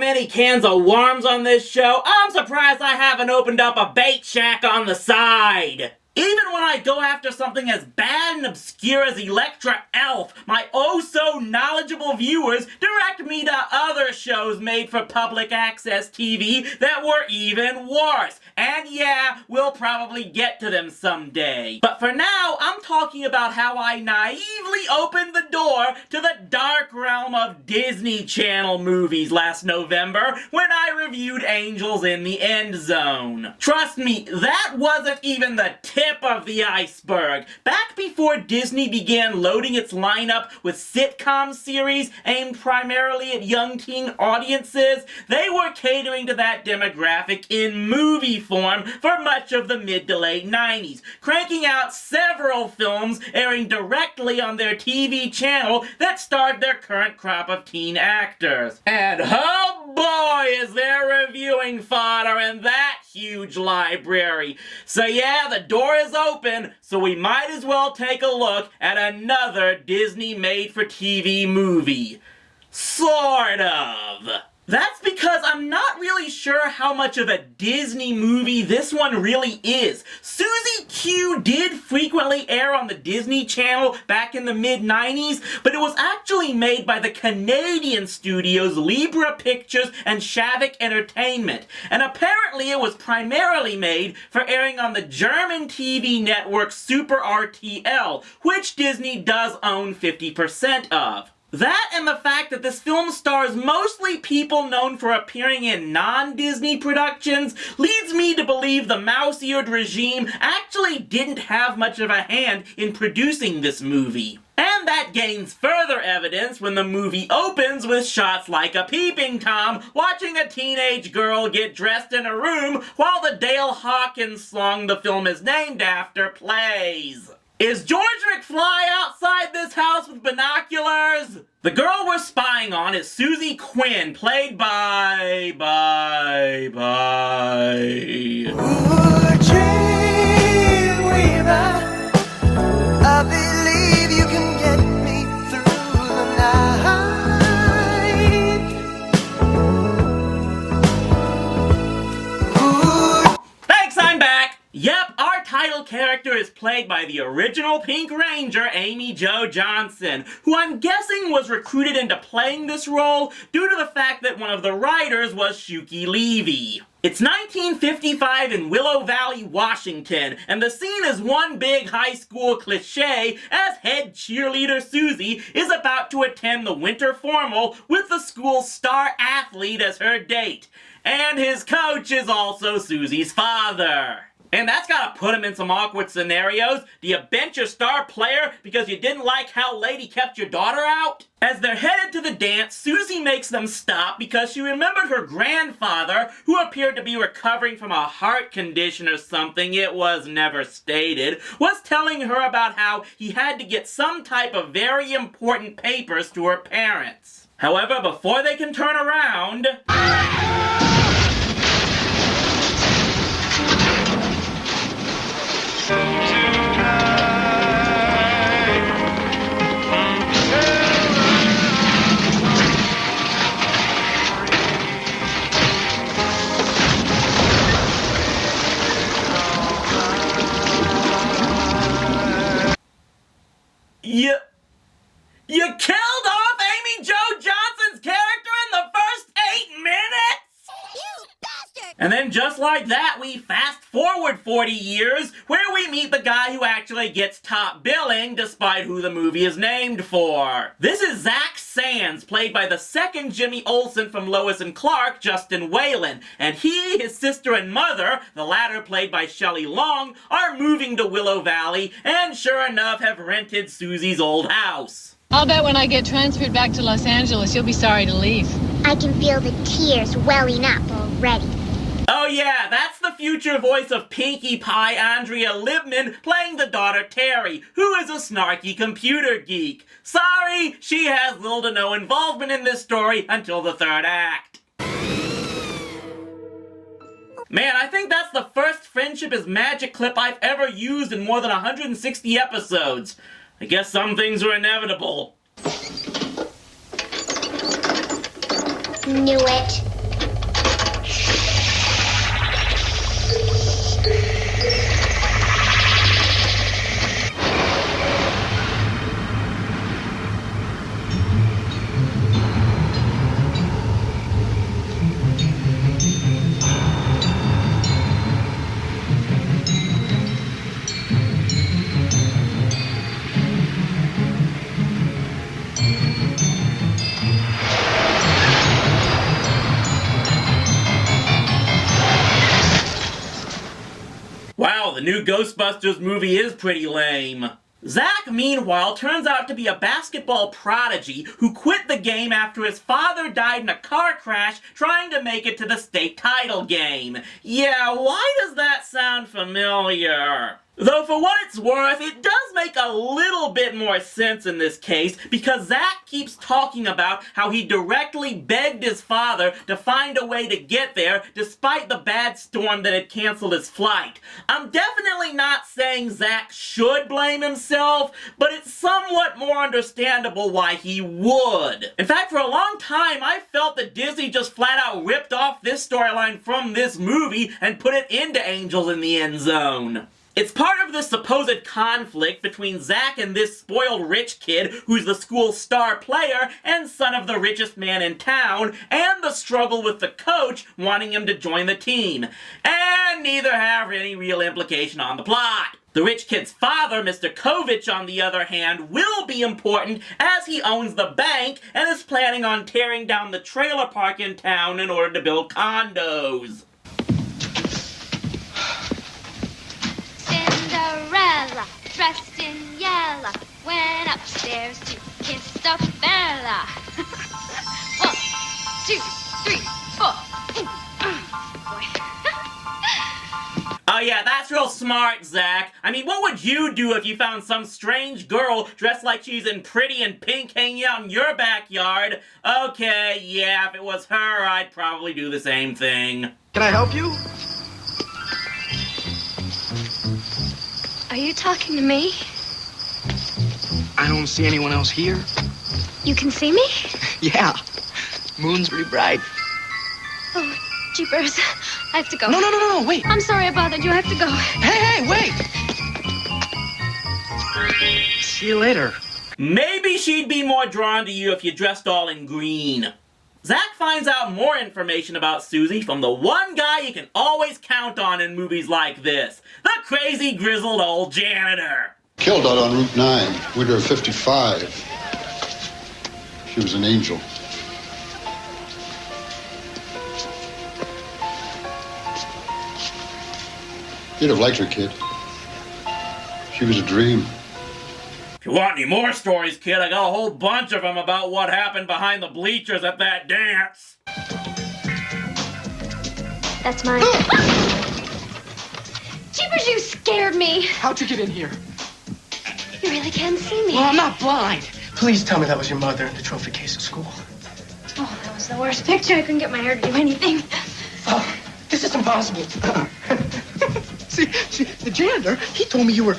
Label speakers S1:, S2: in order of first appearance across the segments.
S1: many cans of worms on this show, I'm surprised I haven't opened up a bait shack on the side. Even when I go after something as bad and obscure as Electra Elf, my oh-so-knowledgeable viewers direct me to other shows made for public access TV that were even worse. And yeah, we'll probably get to them someday. But for now, I'm talking about how I naively opened the door to the dark realm of Disney Channel movies last November when I reviewed Angels in the End Zone. Trust me, that wasn't even the tip of the iceberg. Back before Disney began loading its lineup with sitcom series aimed primarily at young teen audiences, they were catering to that demographic in movie form for much of the mid to late 90s, cranking out several films airing directly on their TV channel that starred their current crop of teen actors. And oh boy, is there reviewing fodder in that huge library. So yeah, the door is open, so we might as well take a look at another Disney made-for-TV movie. Sort of. That's because I'm not really sure how much of a Disney movie this one really is. Susie Q did frequently air on the Disney Channel back in the mid-90s, but it was actually made by the Canadian studios Libra Pictures and Shavik Entertainment, and apparently it was primarily made for airing on the German TV network Super RTL, which Disney does own 50% of. That and the fact that this film stars mostly people known for appearing in non-Disney productions leads me to believe the mouse-eared regime actually didn't have much of a hand in producing this movie. And that gains further evidence when the movie opens with shots like a peeping Tom watching a teenage girl get dressed in a room while the Dale Hawkins song the film is named after plays. Is George McFly outside this house with binoculars? The girl we're spying on is Susie Quinn, played by...
S2: Ooh, Dreamweaver, I believe you can get me through the night. Ooh.
S1: Thanks, I'm back! Yep, our title character is played by the original Pink Ranger, Amy Jo Johnson, who I'm guessing was recruited into playing this role due to the fact that one of the writers was Shuki Levy. It's 1955 in Willow Valley, Washington, and the scene is one big high school cliché as head cheerleader Susie is about to attend the winter formal with the school's star athlete as her date. And his coach is also Susie's father. And that's gotta put him in some awkward scenarios. Do you bench your star player because you didn't like how late he kept your daughter out? As they're headed to the dance, Susie makes them stop because she remembered her grandfather, who appeared to be recovering from a heart condition or something, it was never stated, was telling her about how he had to get some type of very important papers to her parents. However, before they can turn around... You killed off Amy Jo Johnson's character in the first 8 minutes?!
S3: You bastard!
S1: And then just like that, we fast forward 40 years, where we meet the guy who actually gets top billing, despite who the movie is named for. This is Zach Sands, played by the second Jimmy Olsen from Lois and Clark, Justin Whalen, and he, his sister, and mother, the latter played by Shelley Long, are moving to Willow Valley, and sure enough have rented Susie's old house.
S4: I'll bet when I get transferred back to Los Angeles, you'll be sorry to leave.
S3: I can feel the tears welling up already.
S1: Oh yeah, that's the future voice of Pinkie Pie, Andrea Libman, playing the daughter Terry, who is a snarky computer geek. Sorry, she has little to no involvement in this story until the third act. Man, I think that's the first Friendship is Magic clip I've ever used in more than 160 episodes. I guess some things are inevitable.
S3: Knew it.
S1: the new Ghostbusters movie is pretty lame. Zach, meanwhile, turns out to be a basketball prodigy who quit the game after his father died in a car crash trying to make it to the state title game. Yeah, why does that sound familiar? Though for what it's worth, it does make a little bit more sense in this case because Zach keeps talking about how he directly begged his father to find a way to get there despite the bad storm that had canceled his flight. I'm definitely not saying Zach should blame himself, but it's somewhat more understandable why he would. In fact, for a long time, I felt that Disney just flat out ripped off this storyline from this movie and put it into Angels in the End Zone. It's part of this supposed conflict between Zach and this spoiled rich kid who's the school's star player and son of the richest man in town, and the struggle with the coach wanting him to join the team. And neither have any real implication on the plot. The rich kid's father, Mr. Kovich, on the other hand, will be important as he owns the bank and is planning on tearing down the trailer park in town in order to build condos.
S3: Cinderella, dressed in yellow, went upstairs to kiss the fella. 1, 2, 3, 4. Boy.
S1: Oh yeah, that's real smart, Zach. I mean, what would you do if you found some strange girl dressed like she's in Pretty in Pink hanging out in your backyard? Okay, yeah, if it was her, I'd probably do the same thing.
S2: Can I help you?
S3: Are you talking to me?
S2: I don't see anyone else here.
S3: You can see me?
S2: Yeah. Moon's pretty bright.
S3: Oh, jeepers. I have to go.
S2: No, wait.
S3: I'm sorry I bothered you. I have to go.
S2: Hey, wait. See you later.
S1: Maybe she'd be more drawn to you if you dressed all in green. Zach finds out more information about Susie from the one guy you can always count on in movies like this, the crazy grizzled old janitor.
S5: Killed out on Route 9, winter of '55. She was an angel. You'd have liked her, kid. She was a dream.
S1: If you want any more stories, kid, I got a whole bunch of them about what happened behind the bleachers at that dance.
S3: That's mine. Jeepers, you scared me.
S2: How'd you get in here?
S3: You really can't see me.
S2: Well, I'm not blind. Please tell me that was your mother in the trophy case at school.
S3: Oh, that was the worst picture. I couldn't get my hair to do anything.
S2: Oh, this is impossible. See, the janitor, he told me you were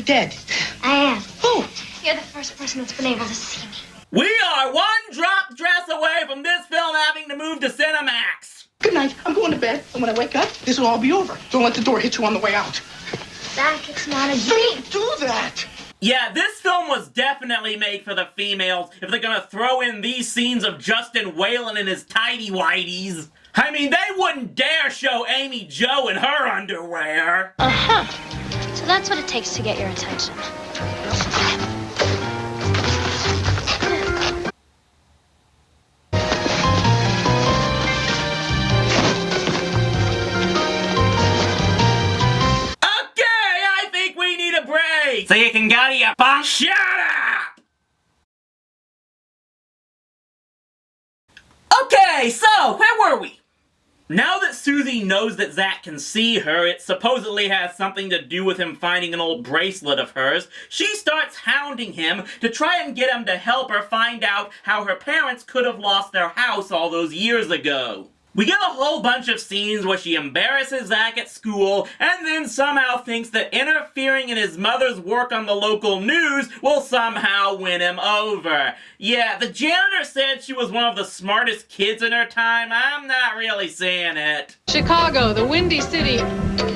S2: dead.
S3: I am.
S2: Who?
S3: You're the first person that's been able to see me.
S1: We are one drop dress away from this film having to move to Cinemax.
S2: Good night. I'm going to bed. And when I wake up, this will all be over. Don't let the door hit you on the way out.
S3: Zach, it's not a dream.
S2: Don't do that.
S1: Yeah, this film was definitely made for the females if they're gonna throw in these scenes of Justin Whalen in his tighty-whities. I mean, they wouldn't dare show Amy Jo in her underwear.
S3: Uh-huh. So that's what it takes to get your attention.
S1: Okay, I think we need a break. So you can go to your bunk. Shut up! Okay, so where were we? Now that Susie knows that Zach can see her, it supposedly has something to do with him finding an old bracelet of hers, she starts hounding him to try and get him to help her find out how her parents could have lost their house all those years ago. We get a whole bunch of scenes where she embarrasses Zach at school and then somehow thinks that interfering in his mother's work on the local news will somehow win him over. Yeah, the janitor said she was one of the smartest kids in her time. I'm not really seeing it.
S4: Chicago, the Windy City,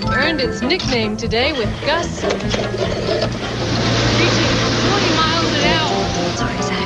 S4: earned its nickname today with gusts reaching 40 miles an hour.
S3: Sorry, Zach.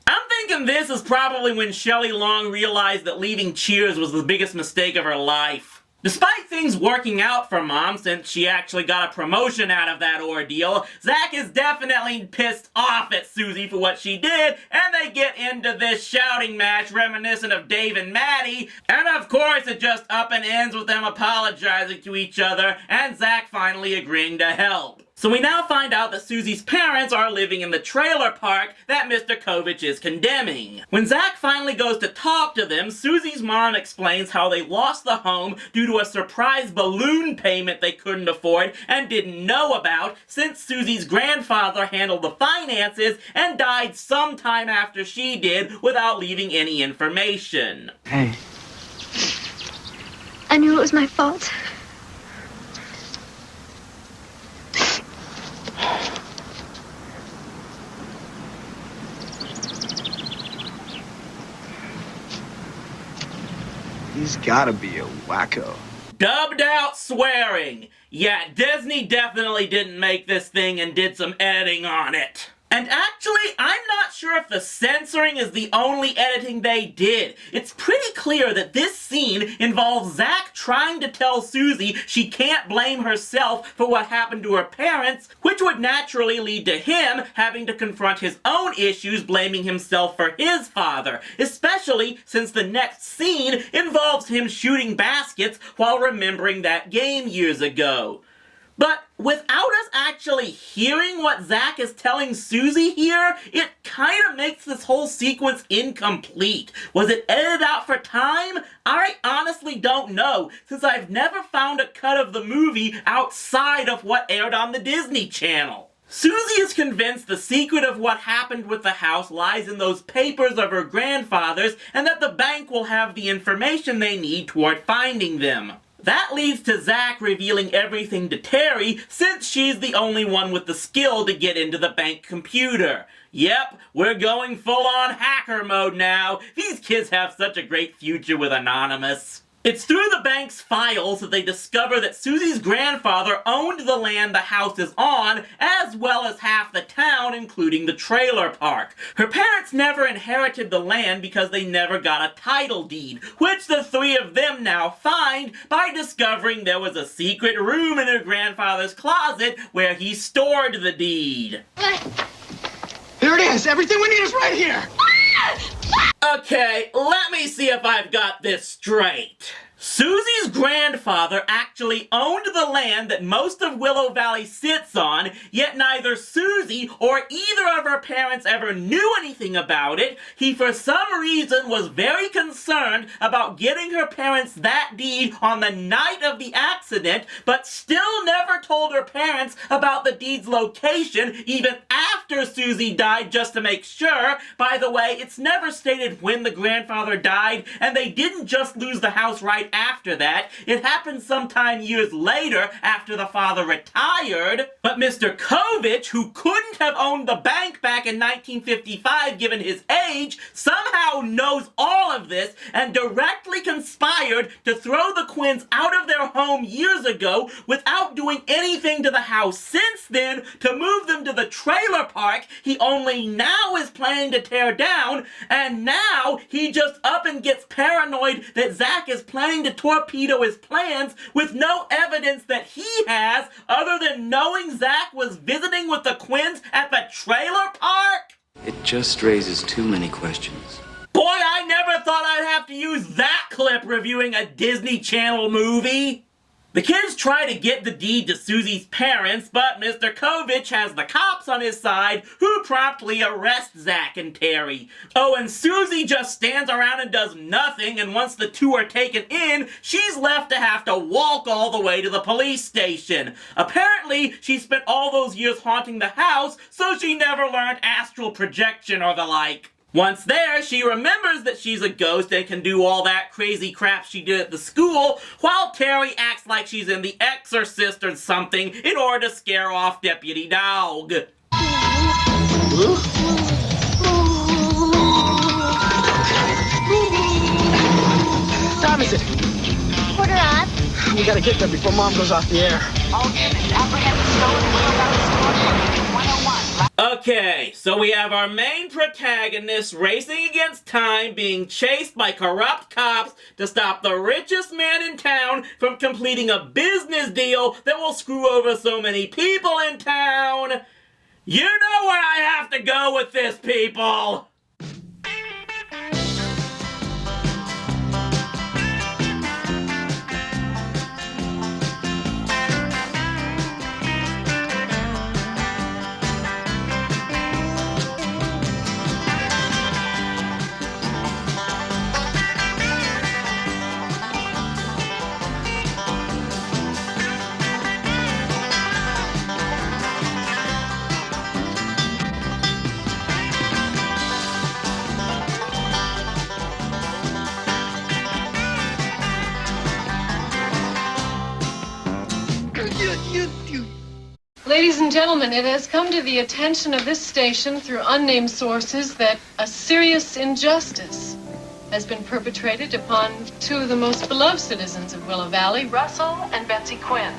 S1: I'm thinking this is probably when Shelley Long realized that leaving Cheers was the biggest mistake of her life. Despite things working out for Mom, since she actually got a promotion out of that ordeal, Zach is definitely pissed off at Susie for what she did, and they get into this shouting match reminiscent of Dave and Maddie, and of course it just up and ends with them apologizing to each other, and Zach finally agreeing to help. So we now find out that Susie's parents are living in the trailer park that Mr. Kovich is condemning. When Zach finally goes to talk to them, Susie's mom explains how they lost the home due to a surprise balloon payment they couldn't afford and didn't know about, since Susie's grandfather handled the finances and died sometime after she did without leaving any information.
S2: Hey.
S3: I knew it was my fault.
S2: He's gotta be a wacko.
S1: Dubbed out swearing. Yeah, Disney definitely didn't make this thing and did some editing on it. And actually, I'm not sure if the censoring is the only editing they did. It's pretty clear that this scene involves Zach trying to tell Susie she can't blame herself for what happened to her parents, which would naturally lead to him having to confront his own issues blaming himself for his father, especially since the next scene involves him shooting baskets while remembering that game years ago. But without us actually hearing what Zach is telling Susie here, it kind of makes this whole sequence incomplete. Was it edited out for time? I honestly don't know, since I've never found a cut of the movie outside of what aired on the Disney Channel. Susie is convinced the secret of what happened with the house lies in those papers of her grandfather's, and that the bank will have the information they need toward finding them. That leads to Zach revealing everything to Terry, since she's the only one with the skill to get into the bank computer. Yep, we're going full-on hacker mode now. These kids have such a great future with Anonymous. It's through the bank's files that they discover that Susie's grandfather owned the land the house is on, as well as half the town, including the trailer park. Her parents never inherited the land because they never got a title deed, which the three of them now find by discovering there was a secret room in her grandfather's closet where he stored the deed.
S2: Here it is. Everything we need is right here.
S1: Okay, let me see if I've got this straight. Susie's grandfather actually owned the land that most of Willow Valley sits on, yet neither Susie or either of her parents ever knew anything about it. He for some reason was very concerned about getting her parents that deed on the night of the accident, but still never told her parents about the deed's location even after Susie died, just to make sure. By the way, it's never stated when the grandfather died, and they didn't just lose the house right after that. It happened sometime years later after the father retired. But Mr. Kovich, who couldn't have owned the bank back in 1955 given his age, somehow knows all of this and directly conspired to throw the Quinns out of their home years ago without doing anything to the house since then to move them to the trailer park he only now is planning to tear down, and now he just up and gets paranoid that Zach is planning to torpedo his plans with no evidence that he has other than knowing Zach was visiting with the Quinns at the trailer park?
S6: It just raises too many questions.
S1: Boy, I never thought I'd have to use that clip reviewing a Disney Channel movie. The kids try to get the deed to Susie's parents, but Mr. Kovich has the cops on his side, who promptly arrest Zach and Terry. Oh, and Susie just stands around and does nothing, and once the two are taken in, she's left to have to walk all the way to the police station. Apparently, she spent all those years haunting the house, so she never learned astral projection or the like. Once there, she remembers that she's a ghost and can do all that crazy crap she did at the school, while Terry acts like she's in The Exorcist or something in order to scare off Deputy Dog.
S2: What time is it?
S3: 1:15.
S2: We gotta get there before Mom goes off the air.
S7: All units apprehend the stolen Willow Valley store from 101.
S1: Okay, so we have our main protagonist racing against time, being chased by corrupt cops to stop the richest man in town from completing a business deal that will screw over so many people in town. You know where I have to go with this, people!
S4: Ladies and gentlemen, it has come to the attention of this station through unnamed sources that a serious injustice has been perpetrated upon two of the most beloved citizens of Willow Valley, Russell and Betsy Quinn.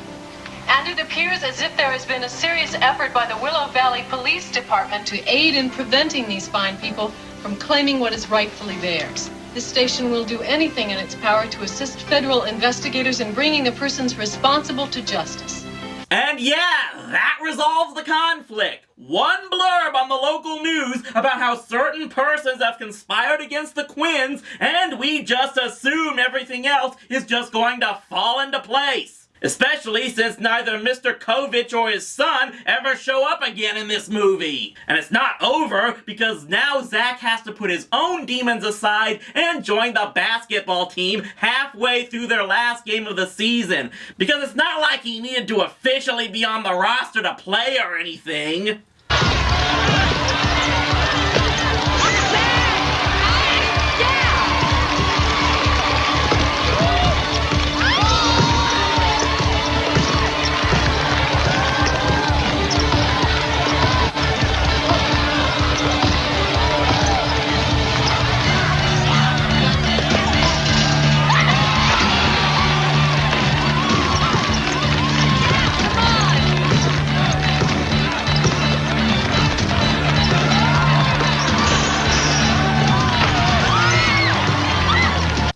S4: And it appears as if there has been a serious effort by the Willow Valley Police Department to aid in preventing these fine people from claiming what is rightfully theirs. This station will do anything in its power to assist federal investigators in bringing the persons responsible to justice.
S1: And yeah, that resolves the conflict. One blurb on the local news about how certain persons have conspired against the Quinns, and we just assume everything else is just going to fall into place. Especially since neither Mr. Kovich or his son ever show up again in this movie. And it's not over, because now Zach has to put his own demons aside and join the basketball team halfway through their last game of the season. Because it's not like he needed to officially be on the roster to play or anything.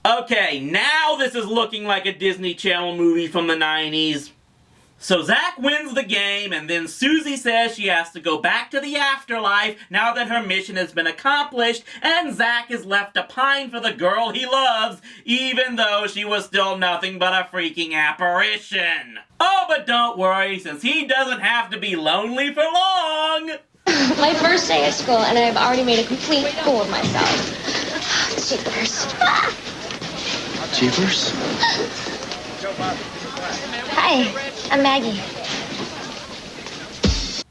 S1: Okay, now this is looking like a Disney Channel movie from the 90s. So Zach wins the game, and then Susie says she has to go back to the afterlife now that her mission has been accomplished, and Zach is left to pine for the girl he loves, even though she was still nothing but a freaking apparition. Oh, but don't worry, since he doesn't have to be lonely for long!
S3: My first day at school, and I've already made a complete fool of myself. Jeepers.
S2: Jeepers?
S3: Hi, I'm Maggie.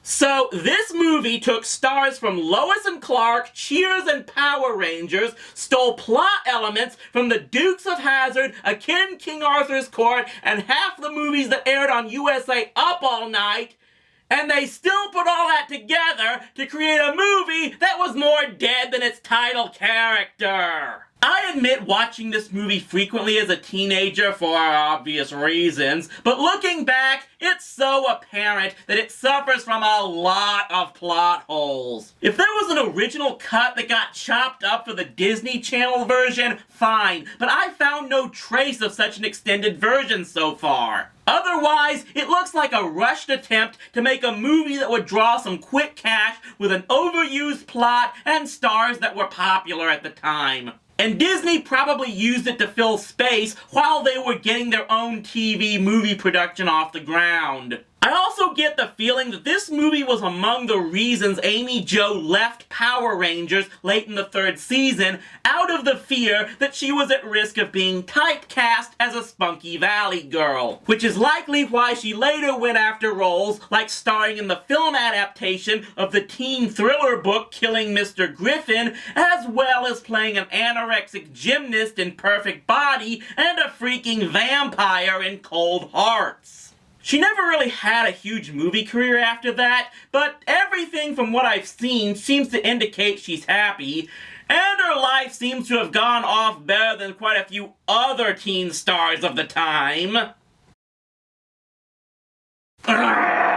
S1: So, this movie took stars from Lois and Clark, Cheers, and Power Rangers, stole plot elements from The Dukes of Hazzard, A Kid in King Arthur's Court, and half the movies that aired on USA Up All Night, and they still put all that together to create a movie that was more dead than its title character. I admit watching this movie frequently as a teenager for obvious reasons, but looking back, it's so apparent that it suffers from a lot of plot holes. If there was an original cut that got chopped up for the Disney Channel version, fine, but I found no trace of such an extended version so far. Otherwise, it looks like a rushed attempt to make a movie that would draw some quick cash with an overused plot and stars that were popular at the time. And Disney probably used it to fill space while they were getting their own TV movie production off the ground. I also get the feeling that this movie was among the reasons Amy Jo left Power Rangers late in the third season, out of the fear that she was at risk of being typecast as a spunky Valley girl. Which is likely why she later went after roles like starring in the film adaptation of the teen thriller book Killing Mr. Griffin, as well as playing an anorexic gymnast in Perfect Body and a freaking vampire in Cold Hearts. She never really had a huge movie career after that, but everything from what I've seen seems to indicate she's happy, and her life seems to have gone off better than quite a few other teen stars of the time. Urgh.